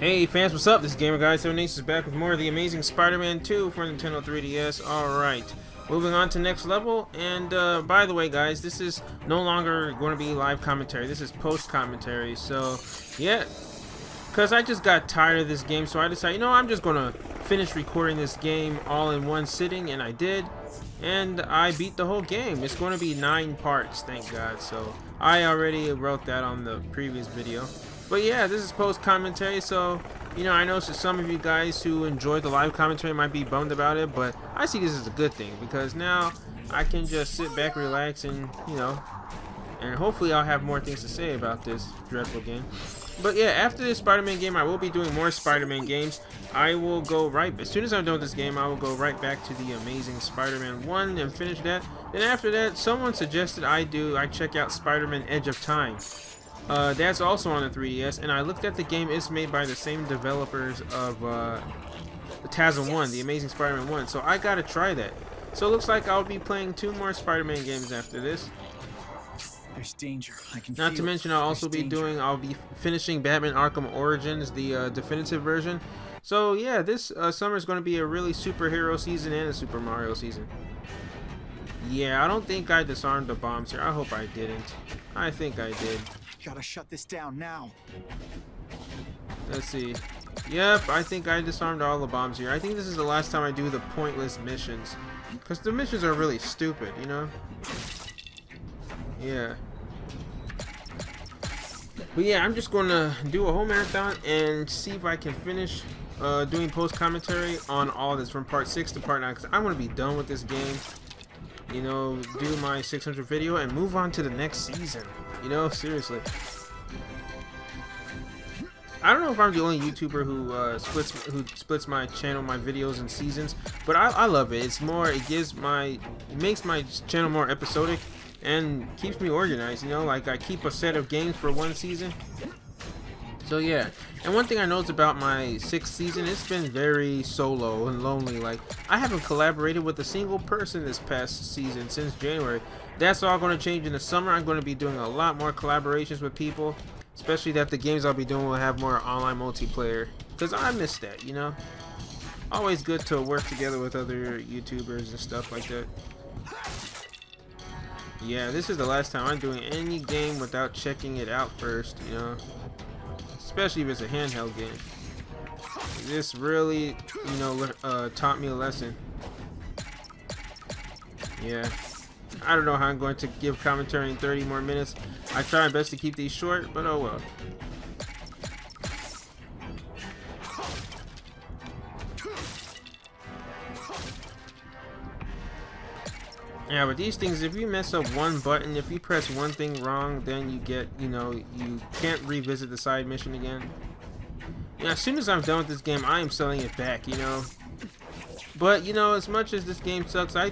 Hey fans, what's up? This is Gamer Guy 7 Ace is back with more of the Amazing Spider-Man 2 for Nintendo 3DS. Alright, moving on to next level, and by the way guys, this is no longer going to be live commentary, this is post-commentary, so yeah, because I just got tired of this game, so I decided, you know, I'm just going to finish recording this game all in one sitting, and I did, and I beat the whole game. It's going to be 9 parts, thank God, so I already wrote that on the previous video. But yeah, this is post commentary, so you know, I know some of you guys who enjoyed the live commentary might be bummed about it, but I see this as a good thing because now I can just sit back, relax, and you know, and hopefully I'll have more things to say about this dreadful game. But yeah, after this Spider-Man game, I will be doing more Spider-Man games. I will go as soon as I'm done with this game, I will go right back to the Amazing Spider-Man 1 and finish that. Then after that, someone suggested I check out Spider-Man Edge of Time. That's also on the 3DS, and I looked at the game. It's made by the same developers of the TASM 1, the Amazing Spider-Man 1, so I gotta try that. So it looks like I'll be playing 2 more Spider-Man games after this. There's danger. I can Not to mention I'll be finishing Batman Arkham Origins, the definitive version. So yeah, this summer is going to be a really superhero season and a Super Mario season. Yeah, I don't think I disarmed the bombs here. I hope I didn't. I think I did. Gotta shut this down now. Let's see. Yep, I think I disarmed all the bombs here. I think this is the last time I do the pointless missions, because the missions are really stupid, you know? Yeah. But yeah, I'm just gonna do a whole marathon and see if I can finish doing post commentary on all this from part 6 to part 9, because I want to be done with this game. You know, do my 600 video and move on to the next season. You know, seriously. I don't know if I'm the only YouTuber who splits my channel, my videos in seasons, but I love it. It's more, it makes my channel more episodic and keeps me organized. You know, like I keep a set of games for one season. So yeah, and one thing I noticed about my 6th season, it's been very solo and lonely. Like, I haven't collaborated with a single person this past season since January. That's all going to change in the summer. I'm going to be doing a lot more collaborations with people, especially that the games I'll be doing will have more online multiplayer, because I miss that, you know. Always good to work together with other YouTubers and stuff like that. Yeah, this is the last time I'm doing any game without checking it out first, you know. Especially if it's a handheld game. This really, you know, taught me a lesson. Yeah. I don't know how I'm going to give commentary in 30 more minutes. I try my best to keep these short, but oh well. Yeah, but these things, if you mess up one button, if you press one thing wrong, then you get, you know, you can't revisit the side mission again. Yeah, as soon as I'm done with this game, I am selling it back, you know. But, you know, as much as this game sucks, I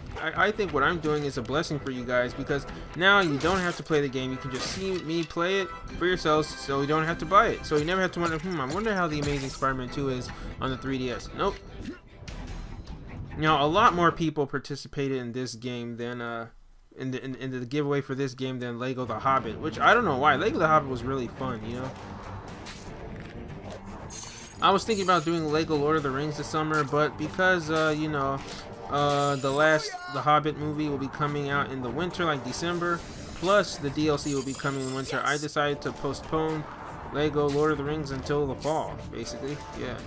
think what I'm doing is a blessing for you guys, because now you don't have to play the game. You can just see me play it for yourselves, so you don't have to buy it. So you never have to wonder, I wonder how the Amazing Spider-Man 2 is on the 3DS. Nope. Now, a lot more people participated in this game than in the giveaway for this game than Lego The Hobbit, which I don't know why. Lego The Hobbit was really fun, you know. I was thinking about doing Lego Lord of the Rings this summer, but because you know, The Hobbit movie will be coming out in the winter, like December, plus the DLC will be coming in winter, I decided to postpone Lego Lord of the Rings until the fall, basically. Yeah.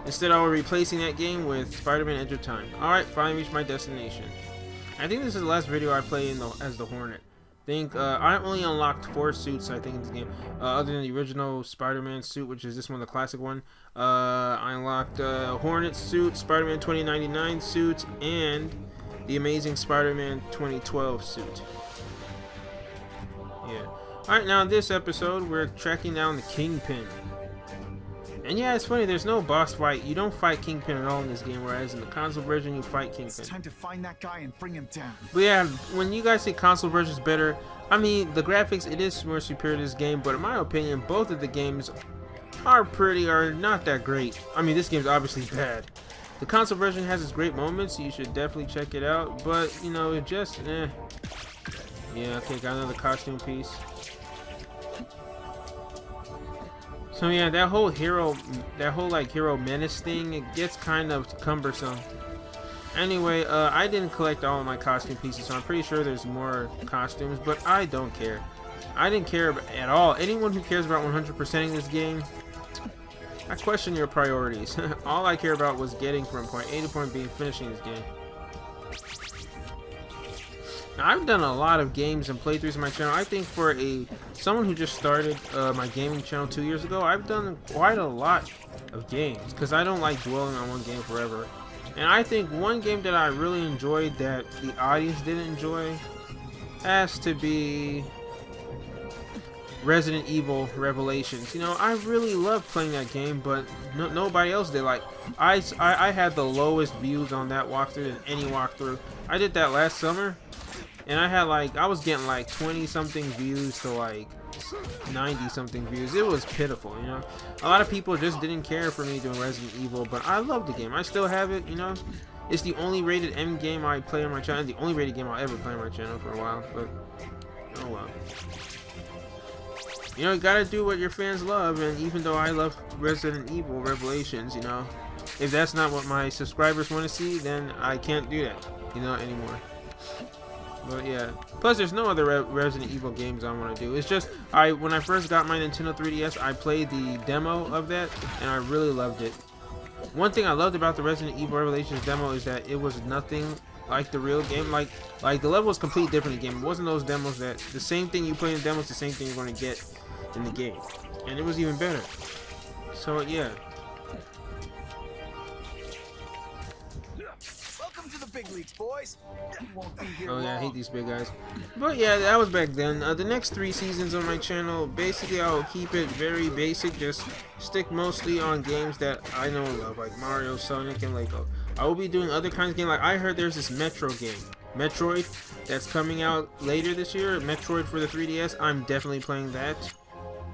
Instead, I will be replacing that game with Spider-Man Edge of Time. Alright, finally reached my destination. I think this is the last video I play as the Hornet. I only unlocked 4 suits, I think, in this game. Other than the original Spider-Man suit, which is this one, the classic one. I unlocked Hornet suit, Spider-Man 2099 suit, and the Amazing Spider-Man 2012 suit. Yeah. Alright, now in this episode, we're tracking down the Kingpin. And yeah, it's funny, there's no boss fight. You don't fight Kingpin at all in this game, whereas in the console version, you fight Kingpin. It's time to find that guy and bring him down. But yeah, when you guys say console version is better, I mean, the graphics, it is more superior to this game, but in my opinion, both of the games are not that great. I mean, this game's obviously bad. The console version has its great moments, so you should definitely check it out, but, you know, it just, Yeah, okay, got another costume piece. So yeah, that whole like hero menace thing, it gets kind of cumbersome. Anyway, I didn't collect all of my costume pieces, so I'm pretty sure there's more costumes, but I don't care. I didn't care at all. Anyone who cares about 100%ing this game, I question your priorities. All I care about was getting from point A to point B and finishing this game. Now, I've done a lot of games and playthroughs on my channel. I think for someone who just started my gaming channel 2 years ago, I've done quite a lot of games because I don't like dwelling on one game forever. And I think one game that I really enjoyed that the audience didn't enjoy has to be Resident Evil Revelations. You know, I really loved playing that game, but nobody else did. Like, I had the lowest views on that walkthrough than any walkthrough. I did that last summer, and I was getting like 20 something views to like 90 something views. It was pitiful, you know. A lot of people just didn't care for me doing Resident Evil, but I love the game. I still have it, you know. It's the only rated M game I play on my channel. The only rated game I'll ever play on my channel for a while, but oh well. You know, you gotta do what your fans love, and even though I love Resident Evil Revelations, you know, if that's not what my subscribers want to see, then I can't do that, you know, anymore. But yeah, plus there's no other Resident Evil games I want to do. It's just, when I first got my Nintendo 3DS, I played the demo of that, and I really loved it. One thing I loved about the Resident Evil Revelations demo is that it was nothing like the real game. Like the level was completely different in the game. It wasn't those demos that, the same thing you play in demos, the same thing you're going to get in the game. And it was even better. So yeah. The big leagues, boys. Won't be here Oh yeah, I long. hate these big guys. But yeah, that was back then. The next 3 seasons on my channel, basically I'll keep it very basic. Just stick mostly on games that I know and love, like Mario, Sonic, and Lego. I will be doing other kinds of games. Like I heard there's this Metro game, Metroid, that's coming out later this year. Metroid for the 3DS. I'm definitely playing that.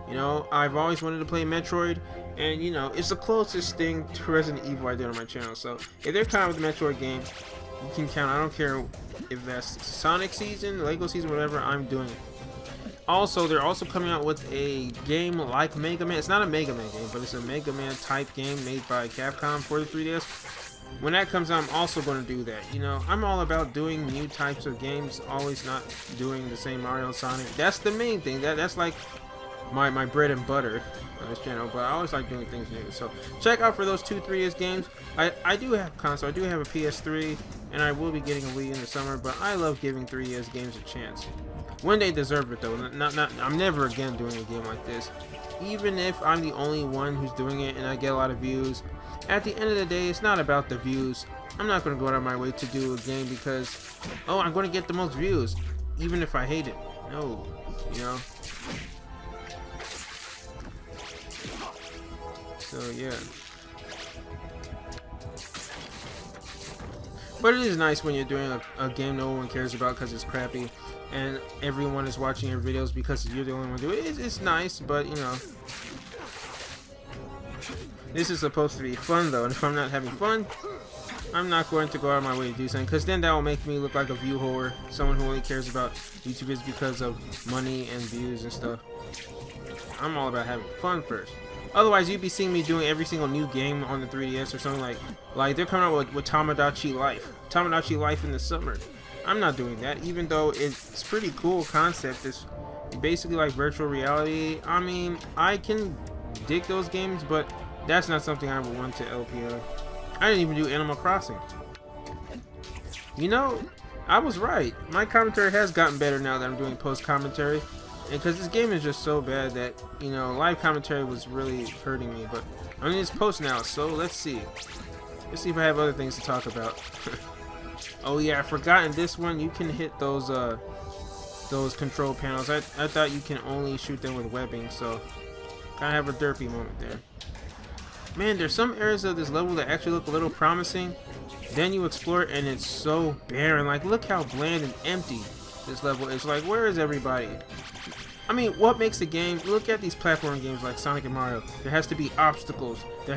You know, I've always wanted to play Metroid, and you know, it's the closest thing to Resident Evil I did on my channel. So if they're coming with the Metroid game, you can count. I don't care if that's Sonic season, Lego season, whatever, I'm doing it. Also, they're also coming out with a game like Mega Man. It's not a Mega Man game, but it's a Mega Man type game made by Capcom for the 3DS. When that comes out, I'm also going to do that. You know, I'm all about doing new types of games, always not doing the same Mario and Sonic. That's the main thing. That's like my bread and butter on this channel, but I always like doing things new. So check out for those 2 3DS games. I do have console. I do have a PS3, and I will be getting a Wii in the summer, but I love giving 3DS games a chance when they deserve it, though. I'm never again doing a game like this, even if I'm the only one who's doing it and I get a lot of views. At the end of the day, it's not about the views. I'm not going to go out of my way to do a game because, oh, I'm going to get the most views, even if I hate it. No, you know. So yeah, but it is nice when you're doing a game no one cares about because it's crappy, and everyone is watching your videos because you're the only one doing it. It's nice, but you know, this is supposed to be fun though, and if I'm not having fun, I'm not going to go out of my way to do something, because then that will make me look like a view whore, someone who only cares about YouTube videos because of money and views and stuff. I'm all about having fun first. Otherwise, you'd be seeing me doing every single new game on the 3DS or something like they're coming out with Tamagotchi Life in the summer. I'm not doing that, even though it's pretty cool concept. It's basically like virtual reality. I mean, I can dig those games, but that's not something I would want to LPO. I didn't even do Animal Crossing. You know, I was right. My commentary has gotten better now that I'm doing post commentary. Because this game is just so bad that, you know, live commentary was really hurting me. But I'm in this post now, so let's see. Let's see if I have other things to talk about. Oh yeah, I forgot in this one you can hit those control panels. I thought you can only shoot them with webbing, so kind of have a derpy moment there. Man, there's some areas of this level that actually look a little promising. Then you explore it and it's so barren. Like, look how bland and empty this level is. Like, where is everybody? I mean, what makes a game? Look at these platform games like Sonic and Mario. There has to be obstacles. There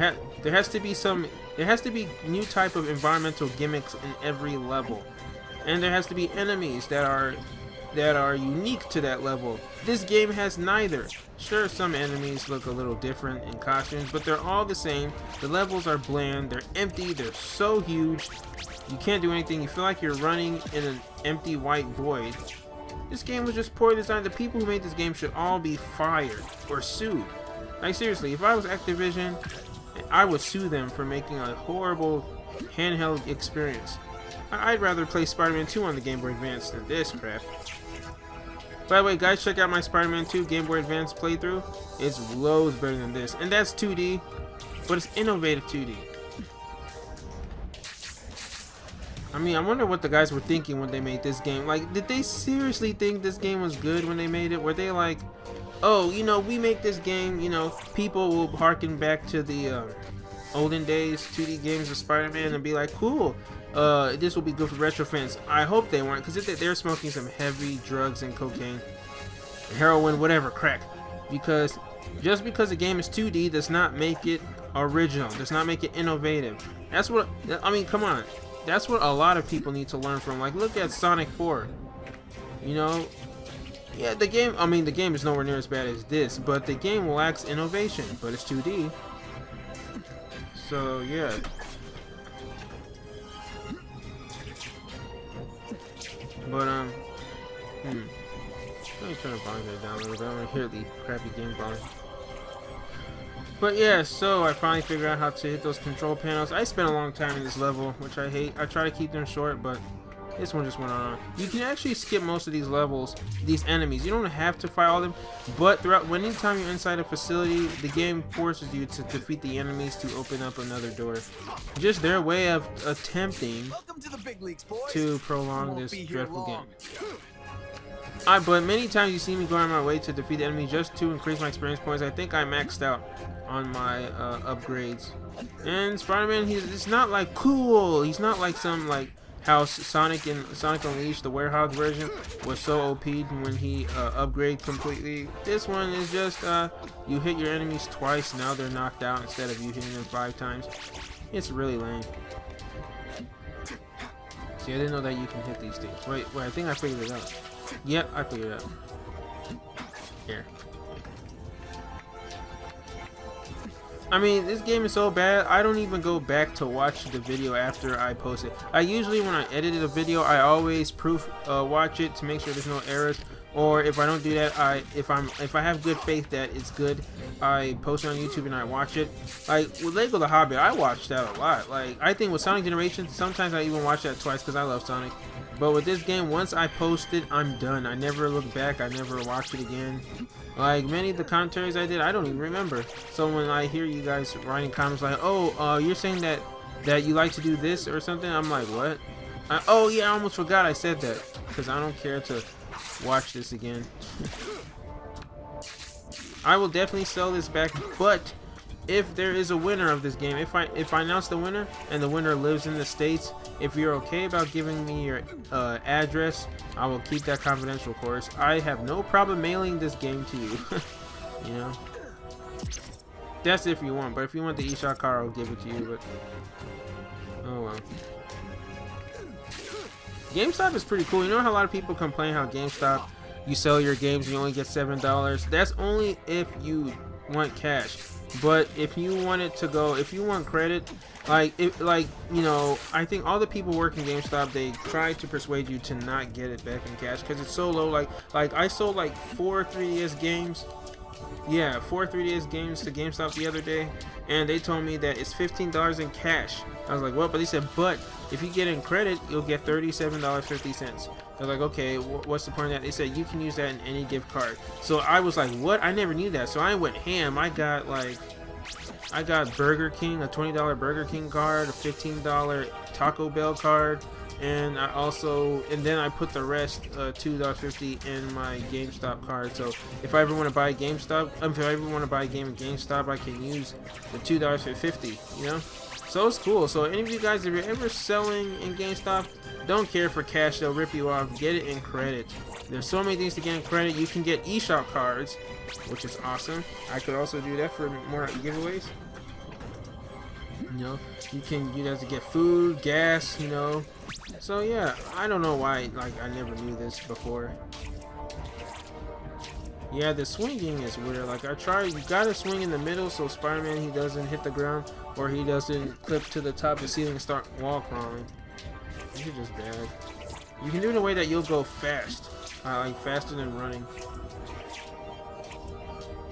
has to be new type of environmental gimmicks in every level, and there has to be enemies that are that are unique to that level. This game has neither. Sure, some enemies look a little different in costumes, but they're all the same. The levels are bland, they're empty, they're so huge. You can't do anything. You feel like you're running in an empty white void. This game was just poorly designed. The people who made this game should all be fired or sued. Like seriously, if I was Activision, I would sue them for making a horrible handheld experience. I'd rather play Spider-Man 2 on the Game Boy Advance than this crap. By the way, guys, check out my Spider-Man 2 Game Boy Advance playthrough. It's loads better than this. And that's 2D, but it's innovative 2D. I mean, I wonder what the guys were thinking when they made this game. Like, did they seriously think this game was good when they made it? Were they like, oh, you know, we make this game, you know, people will harken back to the olden days 2D games of Spider-Man and be like, cool, this will be good for retro fans. I hope they weren't, because they're smoking some heavy drugs and cocaine, heroin, whatever, crack. Because just because a game is 2D does not make it original, does not make it innovative. That's what, I mean, come on. That's what a lot of people need to learn from. Like, look at Sonic 4. You know, yeah, the game, I mean, the game is nowhere near as bad as this, but the game lacks innovation, but it's 2D. So, yeah. But, let me turn the volume down a little bit. I want to hear the crappy game volume. But yeah, so I finally figured out how to hit those control panels. I spent a long time in this level, which I hate. I try to keep them short, but this one just went on. You can actually skip most of these levels, these enemies. You don't have to fight all of them, but throughout, anytime you're inside a facility, the game forces you to defeat the enemies to open up another door. Just their way of attempting to prolong this dreadful game. But many times you see me going on my way to defeat the enemy just to increase my experience points. I think I maxed out on my upgrades. And Spider-Man, he's not like cool. He's not like some, like how Sonic Unleashed, the Werehog version, was so OP'd when he upgraded completely. This one is just you hit your enemies twice, now they're knocked out instead of you hitting them 5 times. It's really lame. See, I didn't know that you can hit these things. Wait, I think I figured it out. Yep, I figured it out. Here. I mean, this game is so bad, I don't even go back to watch the video after I post it. I usually, when I edited a video, I always proof watch it to make sure there's no errors. Or if I don't do that, if I have good faith that it's good, I post it on YouTube and I watch it. Like with Lego The Hobbit, I watched that a lot. Like I think with Sonic Generations, sometimes I even watch that twice because I love Sonic. But with this game, once I post it, I'm done. I never look back. I never watch it again. Like many of the commentaries I did, I don't even remember. So when I hear you guys writing comments like, "Oh, you're saying that you like to do this or something," I'm like, "What?" Oh yeah, I almost forgot I said that because I don't care to watch this again. I will definitely sell this back, but if there is a winner of this game, if I announce the winner and the winner lives in the States, if you're okay about giving me your address, I will keep that confidential, of course. I have no problem mailing this game to you. You know, that's if you want, but if you want the eShop card, I'll give it to you. But oh well. GameStop is pretty cool. You know how a lot of people complain how GameStop, you sell your games and you only get $7? That's only if you want cash. But if you want it to go, if you want credit, you know, I think all the people working GameStop, they try to persuade you to not get it back in cash because it's so low. Like I sold like 4 3DS games. Yeah, 4 3DS games to GameStop the other day, and they told me that it's $15 in cash. I was like, what? But they said, but if you get in credit, you'll get $37.50. They're like, okay, what's the point of that? They said you can use that in any gift card. So I was like, what? I never knew that. So I went ham. I got Burger King, a $20 Burger King card, a $15 Taco Bell card, and then I put the rest, $2.50 in my GameStop card. So if I ever want to buy GameStop, if I ever want to buy a game at GameStop, I can use the $2.50, you know? So it's cool. So any of you guys, if you're ever selling in GameStop, don't care for cash, they'll rip you off. Get it in credit. There's so many things to get in credit. You can get eShop cards, which is awesome. I could also do that for more giveaways. You know, you can use that to get food, gas, you know, So yeah, I don't know why like I never knew this before. Yeah, the swinging is weird. Like I tried, you gotta swing in the middle so Spider-Man he doesn't hit the ground or he doesn't clip to the top of the ceiling and start wall crawling. This is just bad. You can do it in a way that you'll go fast, like faster than running,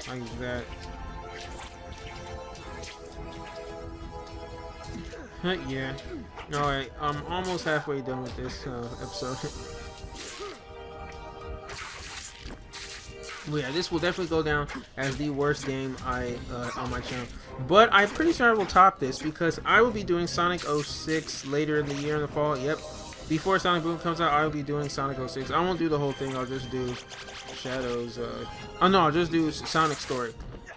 like that. Yeah. Alright, I'm almost halfway done with this episode. Well, yeah, this will definitely go down as the worst game on my channel. But I'm pretty sure I will top this because I will be doing Sonic 06 later in the year in the fall. Yep. Before Sonic Boom comes out, I will be doing Sonic 06. I won't do the whole thing. I'll just do Shadows. Oh no, I'll just do Sonic Story.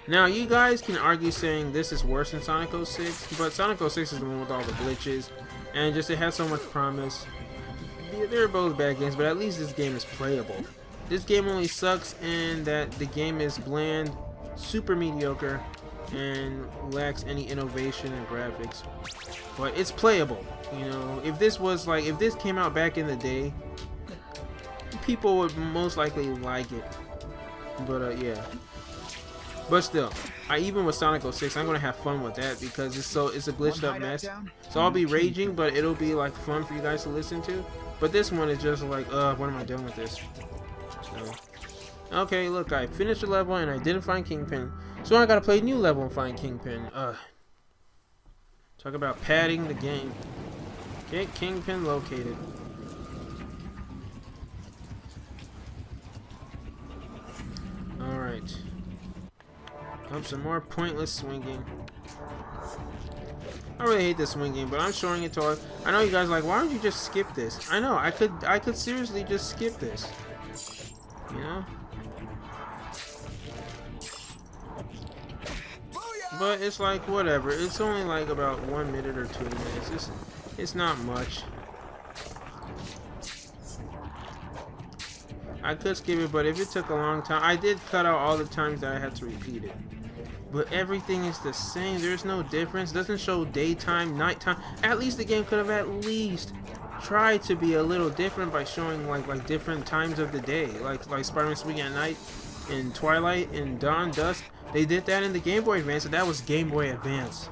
Now, you guys can argue saying this is worse than Sonic 06, but Sonic 06 is the one with all the glitches, and just it has so much promise. They're both bad games, but at least this game is playable. This game only sucks in that the game is bland, super mediocre, and lacks any innovation in graphics. But it's playable, you know. If this was like, if this came out back in the day, people would most likely like it. But yeah. But still, even with Sonic 06, I'm gonna have fun with that because it's a glitched up mess. So I'll be raging, but it'll be like fun for you guys to listen to. But this one is just like, what am I doing with this? So, okay, look, I finished the level and I didn't find Kingpin, so I gotta play a new level and find Kingpin. Talk about padding the game. Get Kingpin located. Alright. Some more pointless swinging. I really hate this swinging, but I'm showing it to all. I know you guys are like, why don't you just skip this? I know, I could seriously just skip this. You know? But it's like, whatever. It's only like about 1 minute or 2 minutes. It's not much. I could skip it, but if it took a long time, I did cut out all the times that I had to repeat it. But everything is the same. There's no difference. Doesn't show daytime, nighttime. At least the game could have at least tried to be a little different by showing like different times of the day, like Spider-Man swinging at night, in twilight, in dawn, dusk. They did that in the Game Boy Advance, and that was Game Boy Advance.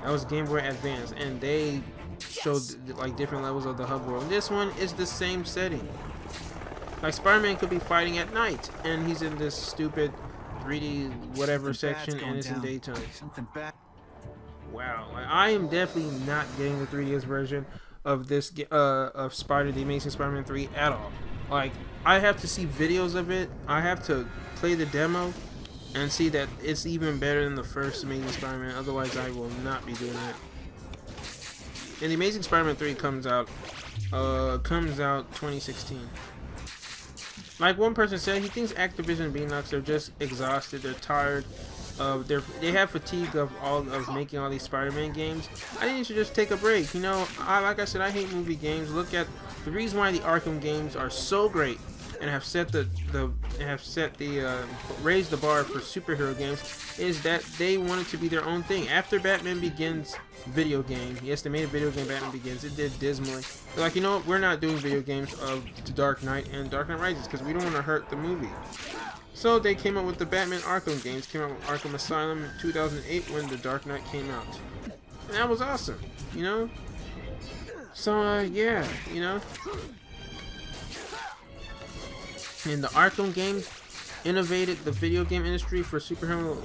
That was Game Boy Advance, and they showed like different levels of the hub world. And this one is the same setting. Like Spider-Man could be fighting at night, and he's in this stupid 3D whatever section, and it's in daytime. Wow, like, I am definitely not getting the 3DS version of this of the Amazing Spider-Man 3 at all. Like, I have to see videos of it. I have to play the demo and see that it's even better than the first Amazing Spider-Man. Otherwise, I will not be doing that. And the Amazing Spider-Man 3 comes out 2016. Like one person said, he thinks Activision and Beanox are just exhausted. They're tired. They have fatigue of making all these Spider-Man games. I think you should just take a break. You know, like I said, I hate movie games. Look at the reason why the Arkham games are so great and have raised the bar for superhero games is that they wanted to be their own thing. After Batman Begins video game, yes, they made a video game, Batman Begins. It did dismally. They're like, you know what? We're not doing video games of The Dark Knight and Dark Knight Rises because we don't want to hurt the movie. So they came up with the Batman Arkham games, came out with Arkham Asylum in 2008 when The Dark Knight came out. And that was awesome, you know? So, yeah, you know? And the Arkham games innovated the video game industry for superhero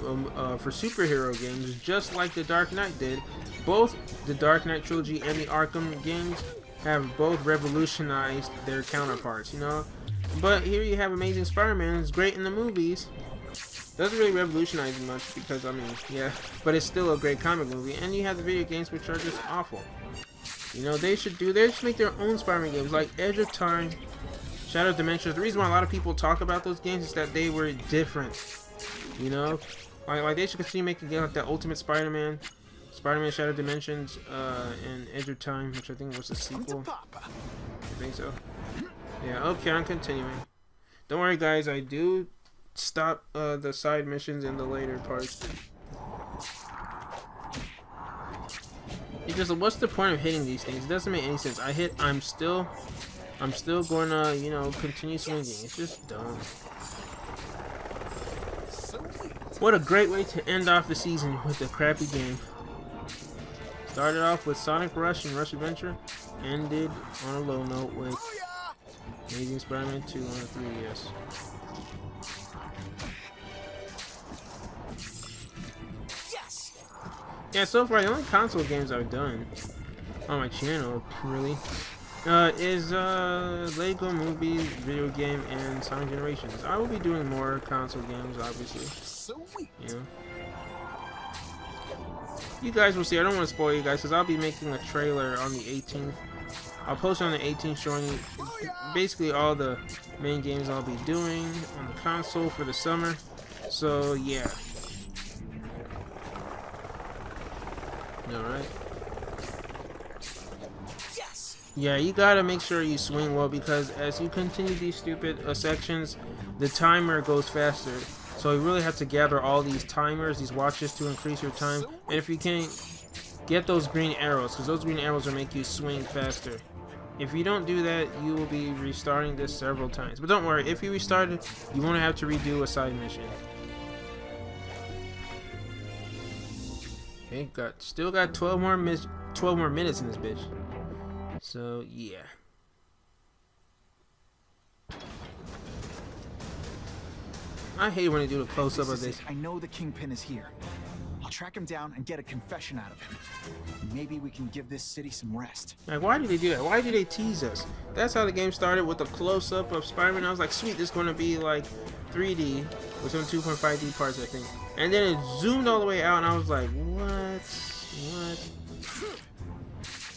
games just like The Dark Knight did. Both the Dark Knight trilogy and the Arkham games have both revolutionized their counterparts, you know? But here you have Amazing Spider-Man. It's great in the movies. Doesn't really revolutionize much because, I mean, yeah, but it's still a great comic movie. And you have the video games which are just awful. You know, they should make their own Spider-Man games like Edge of Time, Shadow Dimensions. The reason why a lot of people talk about those games is that they were different. You know, like they should continue making games like that Ultimate Spider-Man, Spider-Man Shadow Dimensions, and Edge of Time, which I think was a sequel. I think so. Yeah, okay, I'm continuing. Don't worry, guys, I do stop the side missions in the later parts. Because what's the point of hitting these things? It doesn't make any sense. I'm still going to, you know, continue swinging. It's just dumb. What a great way to end off the season with a crappy game. Started off with Sonic Rush and Rush Adventure, ended on a low note with Amazing Spider-Man 2 on the 3DS. Yeah, so far the only console games I've done on my channel, really, is Lego Movie, video game, and Sonic Generations. I will be doing more console games, obviously. You know. You guys will see. I don't want to spoil you guys because I'll be making a trailer on the 18th. I'll post it on the 18th showing you basically all the main games I'll be doing on the console for the summer. So yeah. Alright. Yeah, you gotta make sure you swing well because as you continue these stupid sections, the timer goes faster. So you really have to gather all these timers, these watches to increase your time. And if you can't get those green arrows, because those green arrows will make you swing faster. If you don't do that, you will be restarting this several times. But don't worry, if you restart it, you won't have to redo a side mission. Okay, still got 12 more minutes in this bitch. So yeah. I hate when they do the close-up of this. I know the Kingpin is here. I'll track him down and get a confession out of him. Maybe we can give this city some rest. Like, why did they do that? Why did they tease us? That's how the game started, with a close-up of Spider-Man. I was like, sweet, this is going to be like 3D with some 2.5D parts, I think. And then it zoomed all the way out, and I was like, what?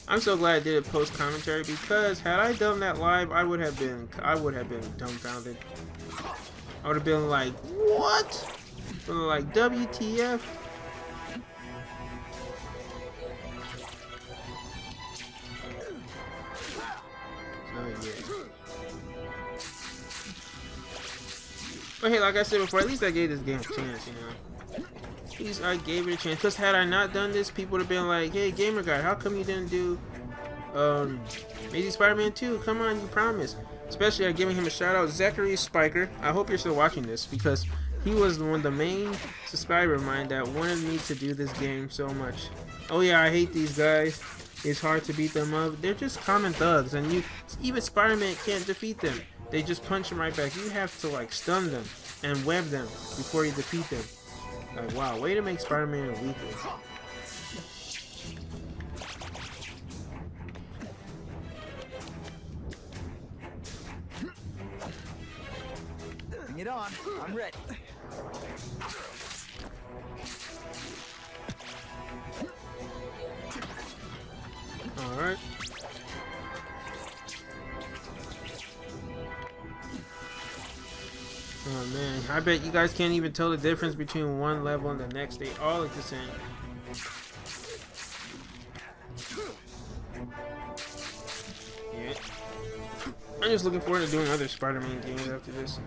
I'm so glad I did a post-commentary because had I done that live, I would have been dumbfounded. I would have been like, what? Like, WTF? So, yeah. But hey, like I said before, at least I gave this game a chance, you know. At least I gave it a chance. Because had I not done this, people would have been like, hey, Gamer Guy, how come you didn't do Amazing Spider-Man 2? Come on, you promised. Especially I'm giving him a shout out, Zachary Spiker. I hope you're still watching this because he was one of the main subscriber of mine that wanted me to do this game so much. Oh yeah, I hate these guys. It's hard to beat them up. They're just common thugs, and even Spider-Man can't defeat them. They just punch them right back. You have to like stun them and web them before you defeat them. Like, wow, way to make Spider-Man weaker. Bring it on. I'm ready. Alright. Oh man, I bet you guys can't even tell the difference between one level and the next. They all look the same. Yeah. I'm just looking forward to doing other Spider-Man games after this.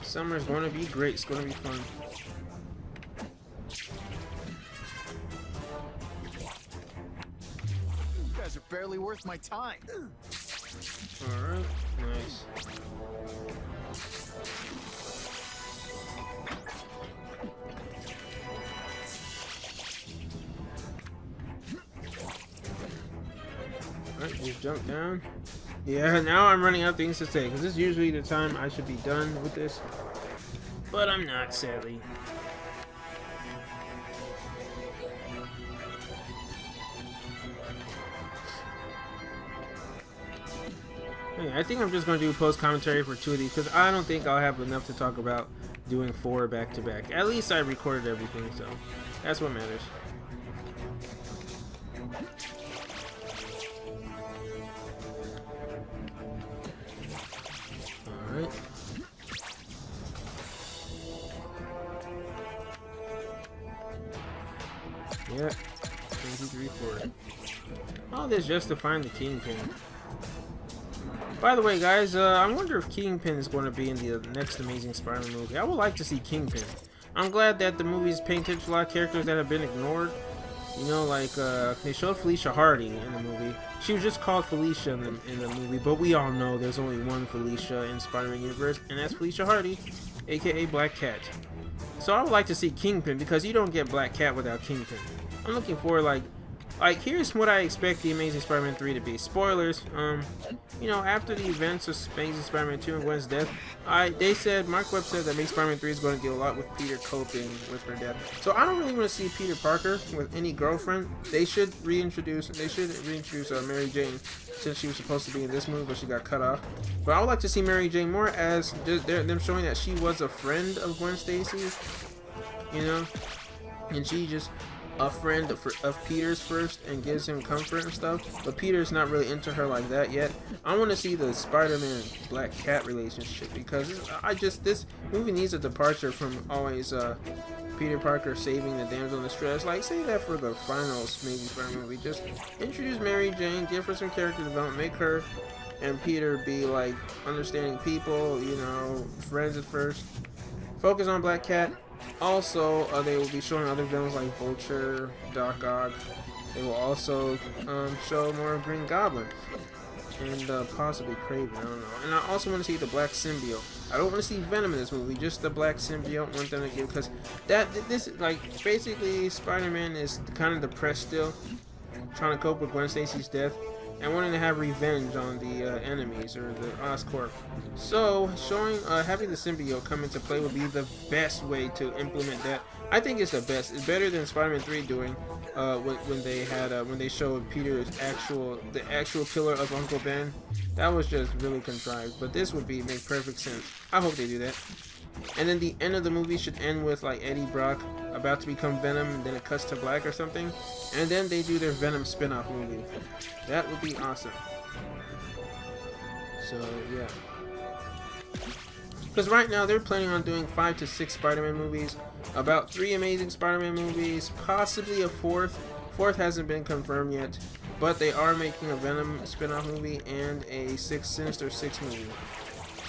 Summer's going to be great. It's going to be fun. You guys are barely worth my time. Alright, nice. Alright, just jump down. Yeah, now I'm running out of things to say, because this is usually the time I should be done with this. But I'm not, sadly. Hey, I think I'm just going to do post-commentary for 2 of these, because I don't think I'll have enough to talk about doing 4 back-to-back. At least I recorded everything, so that's what matters. Alright. Yep. 23 40. All this just to find the Kingpin. By the way, guys, I wonder if Kingpin is going to be in the next Amazing Spider-Man movie. I would like to see Kingpin. I'm glad that the movie is paying attention to a lot of characters that have been ignored. You know, like they showed Felicia Hardy in the movie. She was just called Felicia in the movie, but we all know there's only one Felicia in Spider-Man universe, and that's Felicia Hardy, aka Black Cat. So I would like to see Kingpin, because you don't get Black Cat without Kingpin. I'm looking for like here's what I expect the Amazing Spider-Man 3 to be. Spoilers, you know, after the events of Amazing Spider-Man 2 and Gwen's death, they said, Mark Webb said that Amazing Spider-Man 3 is going to deal a lot with Peter coping with her death. So I don't really want to see Peter Parker with any girlfriend. They should reintroduce Mary Jane, since she was supposed to be in this movie, but she got cut off. But I would like to see Mary Jane more as them showing that she was a friend of Gwen Stacy, you know, and she just a friend of Peter's first and gives him comfort and stuff, but Peter's not really into her like that yet. I want to see the Spider-Man Black Cat relationship, because this movie needs a departure from always Peter Parker saving the damsel in distress. Like, say that for the final Amazing Spider-Man movie. Just introduce Mary Jane, give her some character development, make her and Peter be like understanding people, you know, friends at first. Focus on Black Cat. Also, they will be showing other villains like Vulture, Doc Ock. They will also show more of Green Goblin and possibly Kraven. I don't know. And I also want to see the Black Symbiote. I don't want to see Venom in this movie. Just the Black Symbiote. Want them to give, because this like basically Spider-Man is kind of depressed still, trying to cope with Gwen Stacy's death, and wanting to have revenge on the enemies, or the Oscorp. So, having the symbiote come into play would be the best way to implement that. I think it's the best. It's better than Spider-Man 3 doing when they showed Peter's the actual killer of Uncle Ben. That was just really contrived. But this would make perfect sense. I hope they do that. And then the end of the movie should end with like Eddie Brock about to become Venom, and then it cuts to black or something, and then they do their Venom spin-off movie. That would be awesome. So yeah, because right now they're planning on doing 5 to 6 Spider-Man movies, about 3 Amazing Spider-Man movies, possibly a fourth hasn't been confirmed yet, but they are making a Venom spin-off movie and a Sinister Six movie.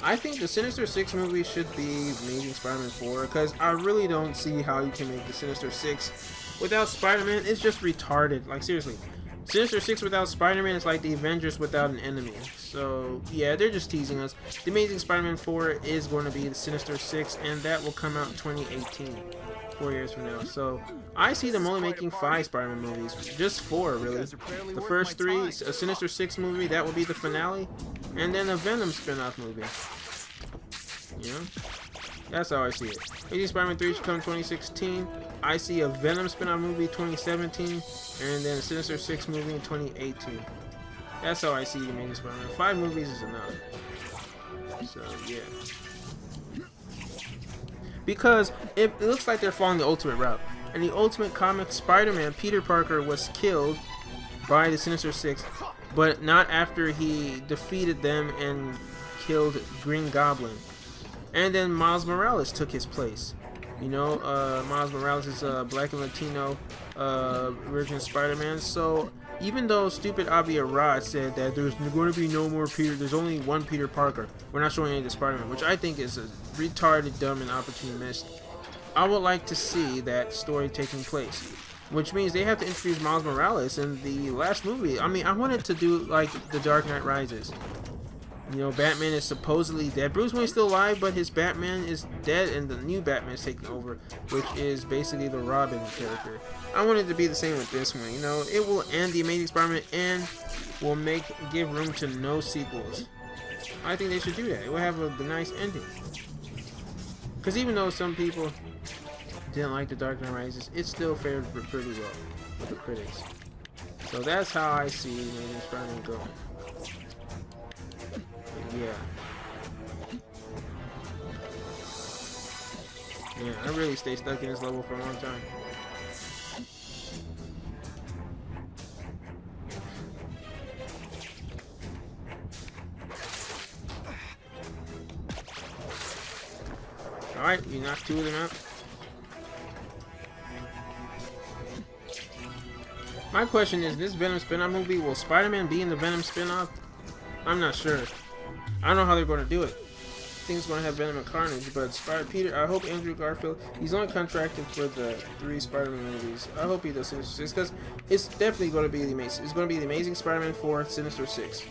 I think the Sinister Six movie should be Amazing Spider-Man 4, because I really don't see how you can make the Sinister Six without Spider-Man. It's just retarded. Like, seriously. Sinister Six without Spider-Man is like the Avengers without an enemy. So, yeah, they're just teasing us. The Amazing Spider-Man 4 is going to be the Sinister Six, and that will come out in 2018. 4 years from now. So, I see them only making 5 Spider-Man movies. Just 4, really. The first 3, a Sinister Six movie, that will be the finale. And then a Venom spin-off movie. You know? That's how I see it. Amazing Spider-Man 3 should come in 2016. I see a Venom spin-off movie 2017. And then a Sinister Six movie in 2018. That's how I see the Amazing Spider-Man. 5 movies is enough. So, yeah. Because it looks like they're following the Ultimate route. In the Ultimate comic, Spider-Man, Peter Parker, was killed by the Sinister Six, but not after he defeated them and killed Green Goblin. And then Miles Morales took his place. You know, Miles Morales is a black and Latino version Spider-Man. So even though stupid Avi Arad said that there's going to be no more Peter, there's only one Peter Parker, we're not showing any of the Spider-Man, which I think is a retarded, dumb, and opportune mess. I would like to see that story taking place, which means they have to introduce Miles Morales in the last movie. I mean, I wanted to do like The Dark Knight Rises. You know, Batman is supposedly dead. Bruce Wayne's still alive, but his Batman is dead, and the new Batman is taking over, which is basically the Robin character. I want it to be the same with this one. You know, it will end the Amazing Spider-Man and will give room to no sequels. I think they should do that. It will have a nice ending. Because even though some people didn't like The Dark Knight Rises, it still fared pretty well with the critics. So that's how I see Amazing Spider-Man going. Yeah. Yeah, I really stay stuck in this level for a long time. Alright, you knocked 2 of them out. My question is, this Venom spin-off movie, will Spider-Man be in the Venom spin-off? I'm not sure. I don't know how they're going to do it. everything's going to have Venom and Carnage, but Peter, I hope Andrew Garfield, he's only contracted for the 3 Spider-Man movies. I hope he does Sinister 6, because it's definitely going to be the Amazing. It's going to be the Amazing Spider-Man 4, Sinister 6.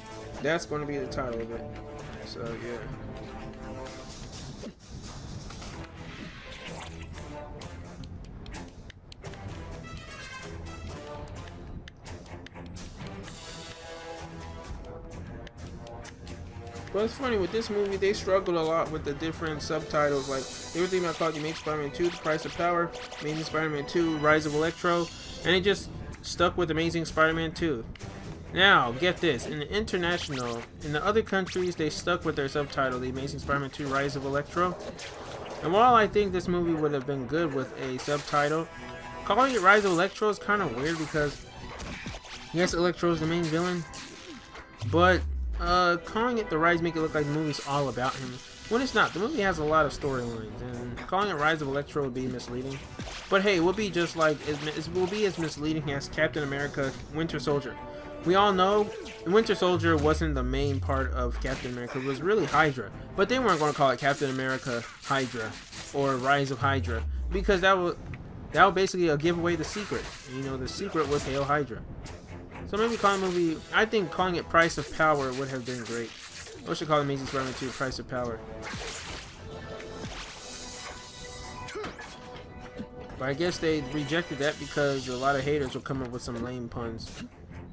That's going to be the title of it. So yeah. But it's funny, with this movie, they struggled a lot with the different subtitles. Like, they were thinking about calling it Amazing Spider-Man 2, The Price of Power, Amazing Spider-Man 2, Rise of Electro, and they just stuck with Amazing Spider-Man 2. Now, get this, in the international, in the other countries, they stuck with their subtitle, The Amazing Spider-Man 2, Rise of Electro. And while I think this movie would have been good with a subtitle, calling it Rise of Electro is kind of weird because, yes, Electro is the main villain, but calling it The Rise make it look like the movie's all about him, when it's not. The movie has a lot of storylines, and calling it Rise of Electro would be misleading. But hey, it will be just like, it will be as misleading as Captain America Winter Soldier. We all know Winter Soldier wasn't the main part of Captain America, it was really Hydra. But they weren't going to call it Captain America Hydra, or Rise of Hydra, because that would basically give away the secret. You know, the secret was Hail Hydra. So maybe calling the movie, I think calling it Price of Power would have been great. I should call it Amazing Spider-Man 2 Price of Power. But I guess they rejected that because a lot of haters will come up with some lame puns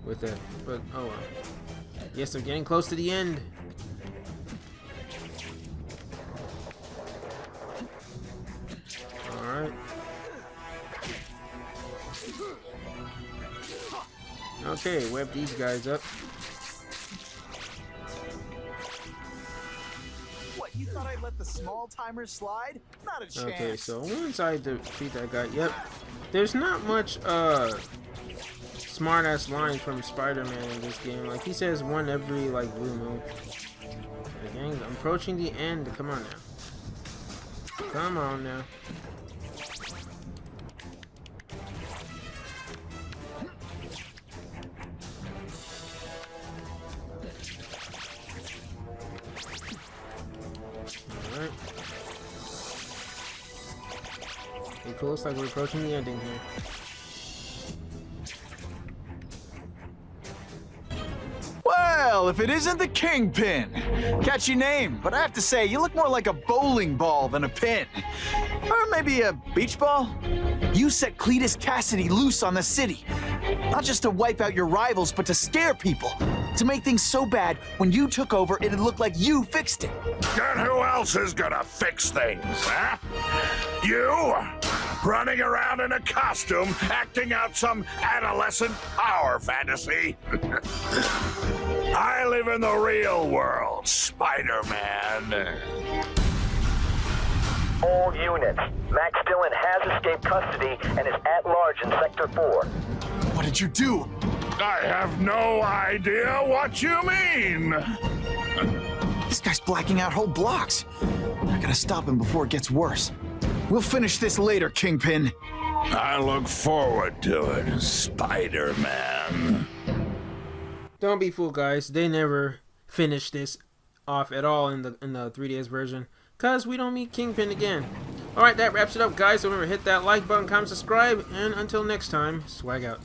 with it. But oh well. Yes, they're getting close to the end. Alright. Okay, web these guys up. What, you thought I'd let the small timers slide? Not a chance. Okay, so once I defeat that guy, yep. There's not much smart ass lines from Spider-Man in this game. Like, he says one every like blue moon. Okay, gang, I'm approaching the end. Come on now. Come on now. Alright. It looks like we're approaching the ending here. Well, if it isn't the Kingpin. Catchy name, but I have to say, you look more like a bowling ball than a pin. Or maybe a beach ball? You set Cletus Cassidy loose on the city. Not just to wipe out your rivals, but to scare people. To make things so bad, when you took over, it'd look like you fixed it. And who else is gonna fix things, huh? You? Running around in a costume, acting out some adolescent power fantasy? I live in the real world, Spider-Man. All units, Max Dillon has escaped custody and is at large in Sector 4. What did you do? I have no idea what you mean. This guy's blacking out whole blocks. I gotta stop him before it gets worse. We'll finish this later, Kingpin. I look forward to it, Spider-Man. Don't be fooled, guys. They never finished this off at all in the 3DS version, cause we don't meet Kingpin again. Alright, that wraps it up, guys. So remember, hit that like button, comment, subscribe, and until next time, swag out.